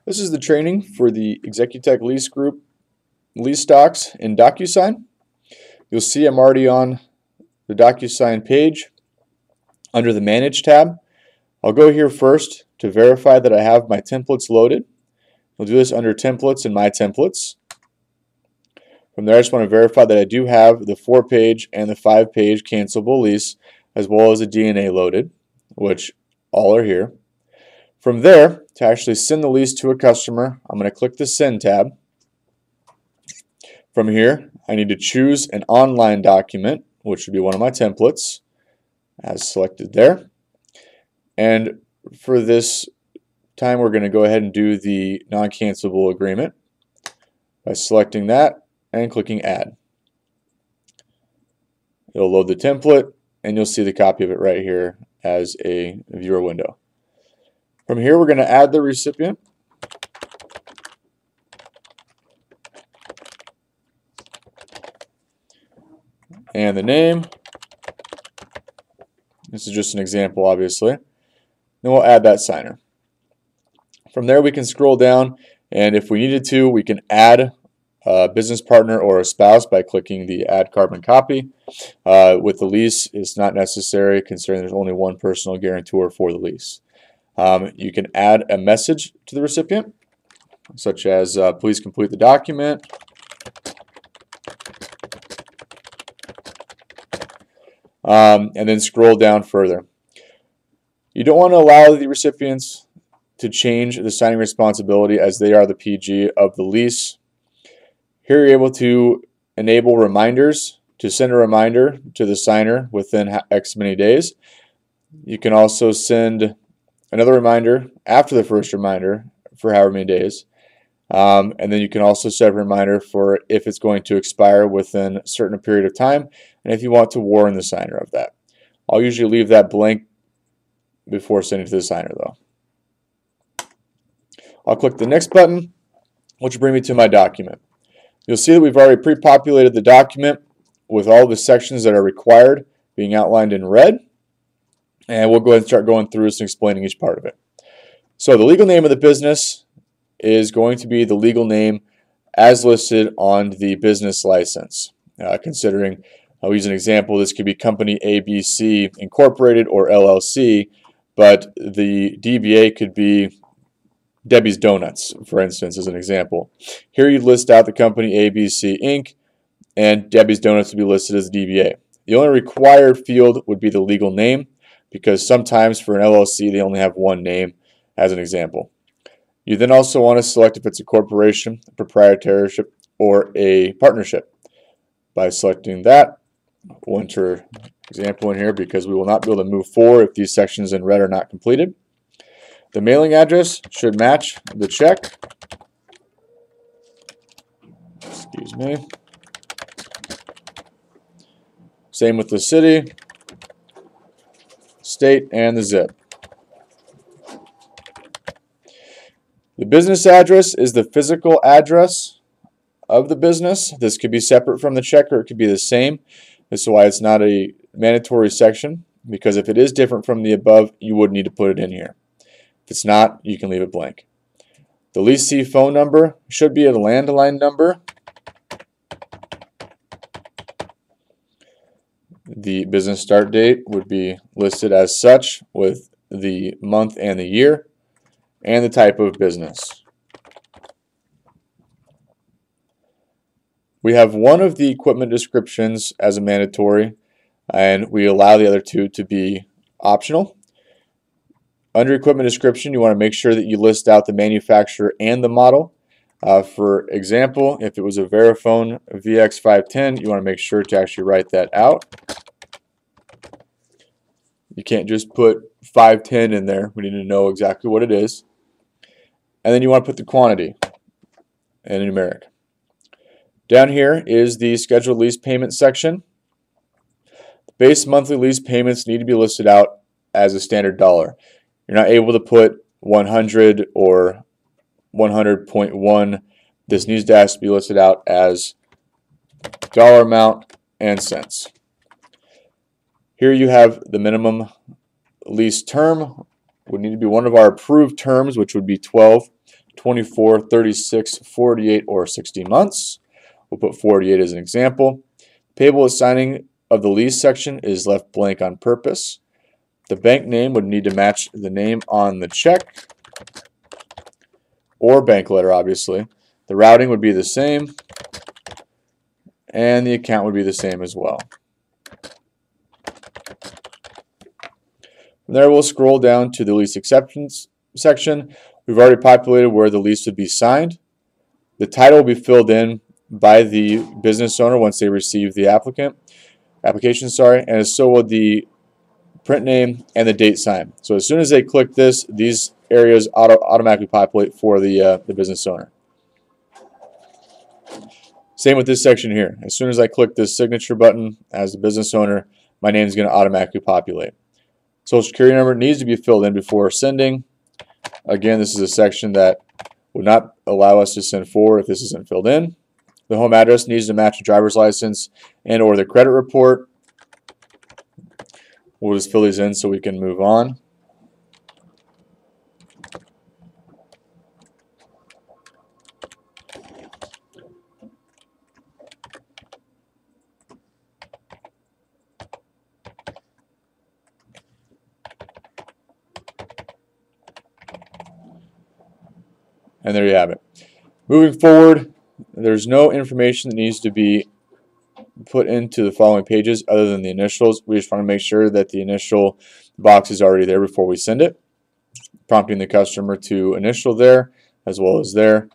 This is the training for the Executech Lease Group lease stocks in DocuSign. You'll see I'm already on the DocuSign page under the Manage tab. I'll go here first to verify that I have my templates loaded. I'll do this under Templates and My Templates. From there, I just want to verify that I do have the 4-page and the 5-page cancelable lease, as well as the DNA loaded, which all are here. From there, to actually send the lease to a customer, I'm going to click the Send tab. From here, I need to choose an online document, which would be one of my templates, as selected there. And for this time, we're going to go ahead and do the non-cancelable agreement by selecting that and clicking Add. It'll load the template, and you'll see the copy of it right here as a viewer window. From here, we're going to add the recipient. And the name. This is just an example, obviously. Then we'll add that signer. From there, we can scroll down, and if we needed to, we can add a business partner or a spouse by clicking the Add Carbon Copy. With the lease, it's not necessary, considering there's only one personal guarantor for the lease. You can add a message to the recipient, such as please complete the document. And then scroll down further. You don't want to allow the recipients to change the signing responsibility, as they are the PG of the lease. Here you're able to enable reminders to send a reminder to the signer within X many days. You can also send another reminder after the first reminder for however many days. And then you can also set a reminder for if it's going to expire within a certain period of time, and if you want to warn the signer of that. I'll usually leave that blank before sending it to the signer, though. I'll click the Next button, which will bring me to my document. You'll see that we've already pre-populated the document with all the sections that are required being outlined in red. And we'll go ahead and start going through this and explaining each part of it. So the legal name of the business is going to be the legal name as listed on the business license. Considering, I'll use an example, this could be Company ABC Incorporated or LLC, but the DBA could be Debbie's Donuts, for instance, as an example. Here you list out the company ABC Inc., and Debbie's Donuts would be listed as DBA. The only required field would be the legal name, because sometimes for an LLC they only have one name, as an example. You then also want to select if it's a corporation, a proprietorship, or a partnership. By selecting that, we'll enter example in here because we will not be able to move forward if these sections in red are not completed. The mailing address should match the check. Excuse me. Same with the city, state, and the zip. The business address is the physical address of the business. This could be separate from the check, or it could be the same. This is why it's not a mandatory section, because if it is different from the above, you would need to put it in here. If it's not, you can leave it blank. The leasee phone number should be a landline number. The business start date would be listed as such, with the month and the year, and the type of business. We have one of the equipment descriptions as a mandatory, and we allow the other two to be optional. Under equipment description, you want to make sure that you list out the manufacturer and the model. For example, if it was a Verifone VX510, you want to make sure to actually write that out. You can't just put 510 in there. We need to know exactly what it is. And then you want to put the quantity and a numeric. Down here is the scheduled lease payment section. The base monthly lease payments need to be listed out as a standard dollar. You're not able to put 100 or 100.1. This needs to be listed out as dollar amount and cents. Here you have the minimum lease term. Would need to be one of our approved terms, which would be 12 24, 36, 48, or 60 months. We'll put 48 as an example. Payable assigning of the lease section is left blank on purpose. The bank name would need to match the name on the check or bank letter, obviously. The routing would be the same, and the account would be the same as well. From there, we'll scroll down to the lease acceptance section. We've already populated where the lease would be signed. The title will be filled in by the business owner once they receive the application, and so will the print name and the date sign. So as soon as they click this, these areas automatically populate for the business owner. Same with this section here. As soon as I click this signature button as the business owner, my name is going to automatically populate. Social Security number needs to be filled in before sending. Again, this is a section that would not allow us to send forward if this isn't filled in. The home address needs to match a driver's license and or the credit report. We'll just fill these in so we can move on. And there you have it. Moving forward, there's no information that needs to be put into the following pages other than the initials. We just want to make sure that the initial box is already there before we send it, prompting the customer to initial there as well as there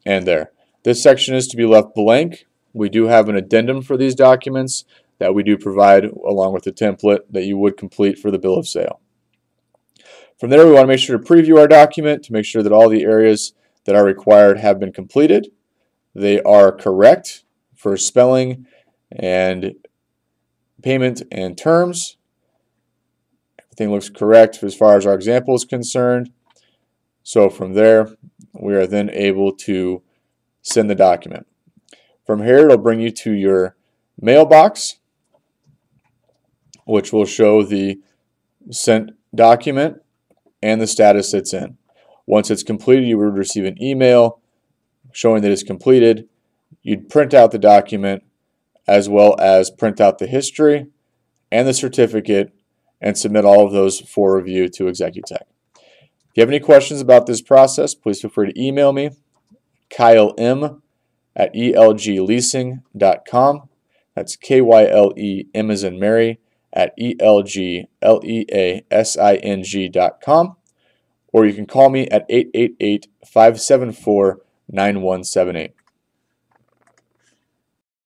and there. This section is to be left blank. We do have an addendum for these documents that we do provide along with the template that you would complete for the bill of sale. From there, we want to make sure to preview our document to make sure that all the areas that are required have been completed. They are correct for spelling and payment and terms. Everything looks correct as far as our example is concerned. So from there, we are then able to send the document. From here, it'll bring you to your mailbox, which will show the sent document and the status it's in. Once it's completed, you would receive an email showing that it's completed. You'd print out the document as well as print out the history and the certificate and submit all of those for review to Executech. If you have any questions about this process, please feel free to email me, kylem@elgleasing.com. That's KYLEM as in Mary @elgleasing.com, or you can call me at 888-574-9178.